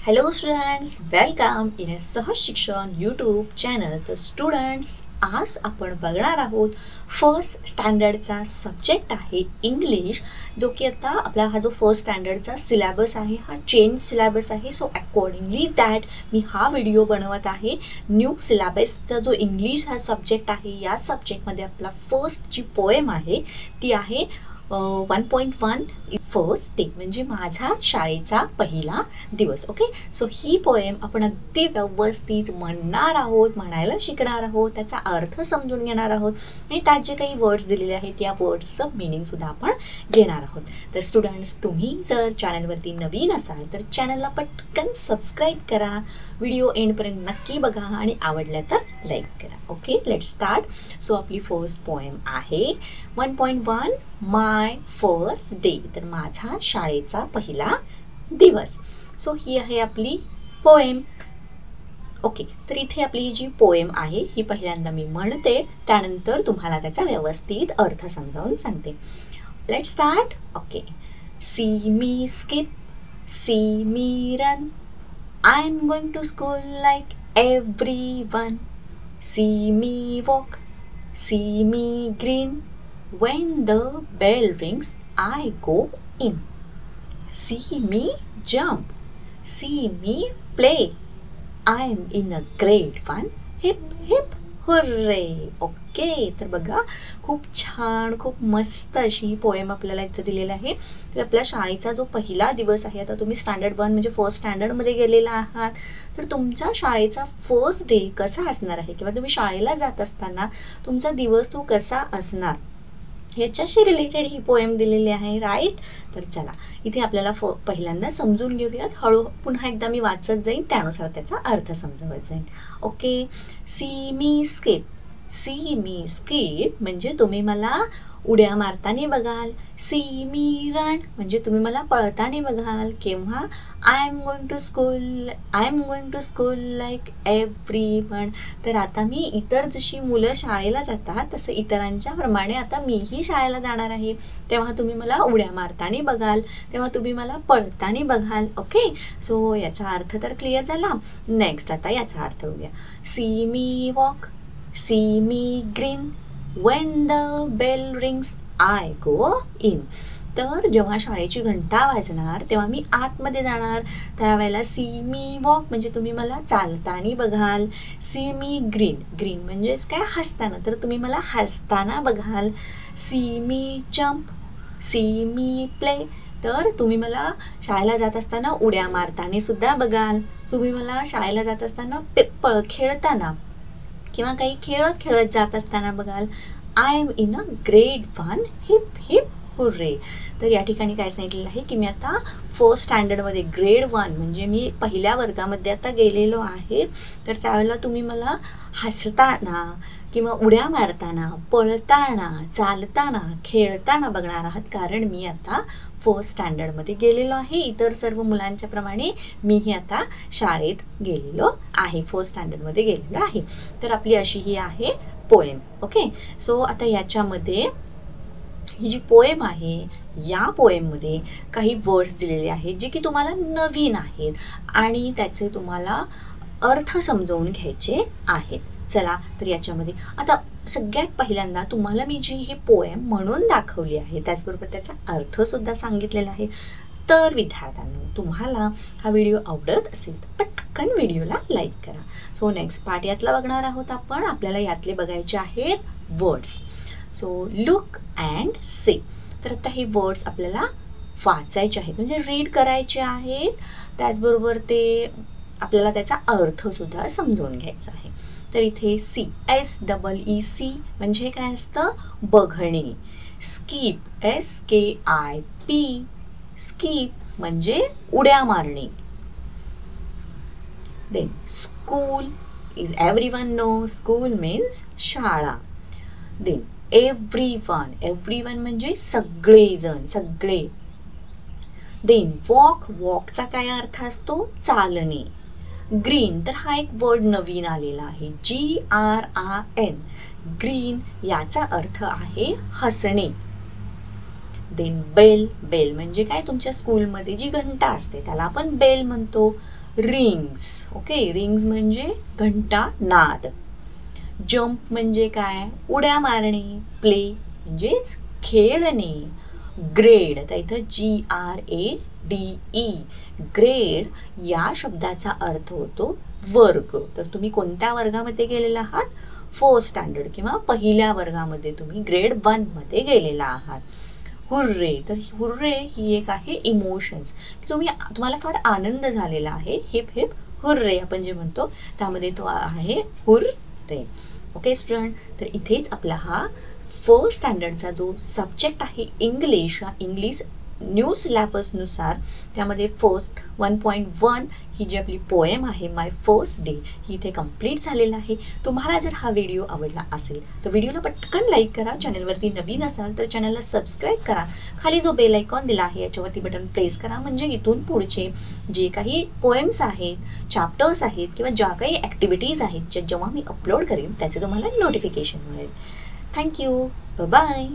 Hello students, welcome in a सहज शिक्षण YouTube channel. तर स्टुडंट्स, आज आपण बघणार आहोत फर्स्ट स्टँडर्डचा सब्जेक्ट आहे इंग्लिश, जो की आता आपला हा जो फर्स्ट स्टँडर्डचा सिलेबस आहे हा चेंज सिलेबस आहे. सो अकॉर्डिंगली दॅट मी हा व्हिडिओ बनवत आहे. न्यू सिलेबसचा जो इंग्लिश हा सब्जेक्ट आहे, या सब्जेक्टमध्ये आपला फर्स्ट जी पोएम आहे ती आहे 1.1 फर्स्ट डे, म्हणजे माझा शाळेचा पहिला दिवस. ओके, सो ही पोएम आपण अगदी व्यवस्थित म्हणणार आहोत, म्हणायला शिकणार आहोत, त्याचा अर्थ समजून घेणार आहोत आणि त्यात जे काही वर्ड्स दिलेले आहेत या वर्ड्सचं मिनिंगसुद्धा आपण घेणार आहोत. तर स्टुडंट्स, तुम्ही जर चॅनलवरती नवीन असाल तर चॅनलला पटकन सबस्क्राईब करा, व्हिडिओ एंडपर्यंत नक्की बघा आणि आवडलं तर लाईक करा. Okay, let's start. सो आपली फर्स्ट पोएम आहे 1.1 माय फर्स्ट डे, तर माझा शाळेचा पहिला दिवस. सो ही आहे आपली पोएम. ओके, तर इथे आपली ही जी पोएम आहे ही पहिल्यांदा मी म्हणते, त्यानंतर तुम्हाला त्याचा व्यवस्थित अर्थ समजावून सांगते. Let start. Okay. See me skip, see me run, I am going to school like everyone. See me walk, see me grin, when the bell rings I go in. See me jump, see me play, I am in a grade 1, hip hip hooray. Okay, तर बघा खूप छान, खूप मस्त अशी ही poem आपल्याला इथे दिलेली आहे. तर आपल्या शाळेचा जो पहिला दिवस आहे, आता तुम्ही स्टँडर्ड 1 म्हणजे फर्स्ट स्टँडर्डमध्ये गेलेला आहात, तर तुमच्या शाळेचा फर्स्ट डे कसा असणार आहे किंवा तुम्ही शाळेला जात असताना तुमचा दिवस तो कसा असणार ह्याच्याशी रिलेटेड ही पोएम दिलेली आहे, राईट. तर चला इथे आपल्याला पहिल्यांदा समजून घेऊयात. पुन्हा एकदा मी वाचत जाईन, त्यानुसार त्याचा अर्थ समजावत जाईन. Okay. See me skip, see me skip म्हणजे तुम्ही मला उड्या मारताना बघाल. सी मी रन म्हणजे तुम्ही मला पळताना बघाल. केव्हा? I am going to school like everyone. तर आता मी इतर जशी मुलं शाळेला जातात तसं इतरांच्या प्रमाणे आता मीही शाळेला जाणार आहे. तेव्हा तुम्ही मला उड्या मारताना बघाल, तेव्हा तुम्ही मला पळताना बघाल. ओके, सो याचा अर्थ तर क्लिअर झाला. नेक्स्ट आता याचा अर्थ होऊया. See me walk, see me green, when the bell rings I go in. तर जेव्हा शाळेची घंटा वाजणार तेव्हा मी आतमध्ये जाणार, त्यावेळेला सी मी वॉक म्हणजे तुम्ही मला चालताना बघाल. सी मी ग्रीन, ग्रीन म्हणजेच काय? हसताना, तर तुम्ही मला हसताना बघाल. सी मी जम्प, सी मी प्ले, तर तुम्ही मला शाळेला जात असताना उड्या मारताना सुद्धा बघाल. तुम्ही मला शाळेला जात असताना खेळताना किंवा काही खेळत जात असताना बघाल. I am in a grade 1, hip hip hurray. तर या ठिकाणी काय सांगितलेलं आहे की मी आता फर्स्ट स्टँडर्डमध्ये ग्रेड 1 म्हणजे मी पहिल्या वर्गामध्ये आता गेलेलो आहे. तर त्यावेळेला तुम्ही मला हसताना किंवा उड्या मारताना, पळताना, चालताना, खेळताना बघणार आहात, कारण मी आता फर्स्ट स्टँडर्डमध्ये गेलेलो आहे. इतर सर्व मुलांच्या प्रमाणे मीही आता शाळेत गेलेलो आहे, फर्स्ट स्टँडर्डमध्ये गेलेलो आहे. तर आपली अशी ही आहे पोएम. ओके, सो आता याच्यामध्ये ही जी पोएम आहे या पोएममध्ये काही वर्ड्स दिलेले आहेत जे की तुम्हाला नवीन आहेत आणि त्याचे तुम्हाला अर्थ समजावून घ्यायचे आहेत. चला तर याच्यामध्ये आता सगळ्यात पहिल्यांदा तुम्हाला मी जी ही पोएम म्हणून दाखवली आहे त्याचबरोबर त्याचा अर्थसुद्धा सांगितलेला आहे. तर विद्यार्थ्यांनो, तुम्हाला हा व्हिडिओ आवडत असेल तर पटकन व्हिडिओला लाईक करा. सो नेक्स्ट पार्ट यातला बघणार आहोत आपण. आपल्याला यातले बघायचे आहेत words. So look and say. तर आता हे वर्ड्स आपल्याला वाचायचे आहेत म्हणजे रीड करायचे आहेत, त्याचबरोबर ते आपल्याला त्याचा अर्थसुद्धा समजून घ्यायचा आहे. तर इथे सी, SEEC म्हणजे काय असतं? बघणे. स्कीप, SKIP, स्कीप म्हणजे उड्या मारणे. Then school is everyone no, school means शाळा. देन एव्हरीवन म्हणजे सगळेजण, सगळे. देन वॉक, वॉकचा काय अर्थ असतो? चालणे. ग्रीन, तर हा एक वर्ड नवीन आलेला आहे, GRIN, ग्रीन, याचा अर्थ आहे हसणे. देन बेल, बेल म्हणजे काय? तुमच्या स्कूलमध्ये जी घंटा असते त्याला आपण बेल म्हणतो. रिंग्स. ओके, रिंग्स म्हणजे घंटा नाद. जंप म्हणजे काय, उड्या मारणे. प्ले म्हणजेच खेळणे. ग्रेड, तर इथं GRADE, ग्रेड या शब्दाचा अर्थ होतो वर्ग. तर तुम्ही कोणत्या वर्गामध्ये गेलेला आहात, फोर्थ स्टँडर्ड किंवा पहिल्या वर्गामध्ये तुम्ही ग्रेड 1 मध्ये गेलेला आहात. हुर्रे, तर हुर्रे ही एक आहे इमोशन्स, तुम्हाला फार आनंद झालेला आहे. हिप हिप हुर्रे आपण जे म्हणतो त्यामध्ये तो आहे हुर्रे. ओके स्टुडंट, तर इथेच आपला हा फर्स्ट स्टँडर्डचा जो सब्जेक्ट आहे इंग्लिश, इंग्लिश न्यू सिलॅबसनुसार त्यामध्ये फर्स्ट 1.1 ही जी आपली पोएम आहे माय फर्स्ट डे ही इथे कंप्लीट झालेला आहे. तुम्हाला जर हा व्हिडिओ आवडला असेल तर व्हिडिओला पटकन लाईक करा. चॅनलवरती नवीन असाल तर चॅनलला सबस्क्राईब करा. खाली जो बेल आयकॉन दिला आहे याच्यावरती बटन प्रेस करा, म्हणजे इथून पुढचे जे काही पोएम्स आहेत, चॅप्टर्स आहेत किंवा ज्या काही ॲक्टिव्हिटीज आहेत जेव्हा मी अपलोड करेन त्याचे तुम्हाला नोटिफिकेशन मिळेल. Thank you, bye.